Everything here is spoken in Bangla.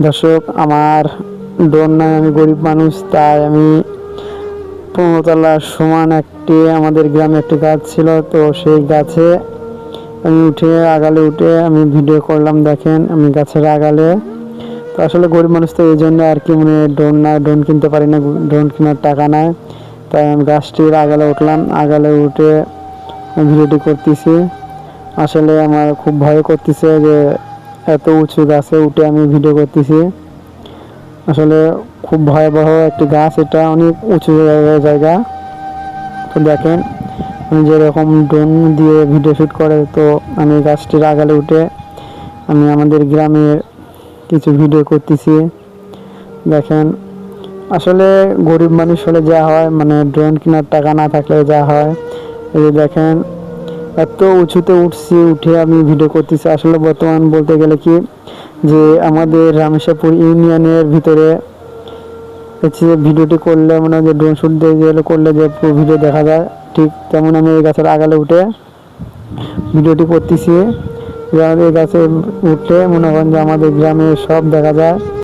দর্শক, আমার ড্রোন নাই, আমি গরিব মানুষ, তাই আমি 15 তলার সমান আমাদের গ্রামে একটি গাছ ছিল, তো সেই গাছে আমি আগালে উঠে আমি ভিডিও করলাম। দেখেন আমি গাছের আগালে, তো আসলে গরিব মানুষ, তো এই জন্য আর কি, মানে ড্রোন কিনতে পারি না, ড্রোন কেনার টাকা নাই, তাই আমি গাছটির আগালে উঠলাম। আগালে উঠে ভিডিওটি করতেছি। আসলে আমার খুব ভয় করতেছে যে এত উঁচু গাছে উঠে আমি ভিডিও করতেছি। আসলে খুব ভয়াবহ একটি গাছ, এটা অনেক উঁচু জায়গা। তো দেখেন আমি যেরকম ড্রোন দিয়ে ভিডিও শ্যুট করে, তো আমি গাছটির আগালে উঠে আমি আমাদের গ্রামের কিছু ভিডিও করতেছি। দেখেন আসলে গরিব মানুষ হলে যা হয়, মানে ড্রোন কেনার টাকা না থাকলে যা হয়। এই যে দেখেন এত উঁচুতে উঠে আমি ভিডিও করতেছি। আসলে বর্তমান বলতে গেলে কি, যে আমাদের রামেশ্বরপুর ইউনিয়নের ভিতরে হচ্ছে ভিডিওটি করলে মনে হয় যে ড্রোন শ্যুট দিয়ে গেলে করলে যে পুরো ভিডিও দেখা যায়, ঠিক তেমন আমি এই গাছের আগালে উঠে ভিডিওটি করতেছি। এই গাছে উঠলে মনে করেন যে আমাদের গ্রামে সব দেখা যায়।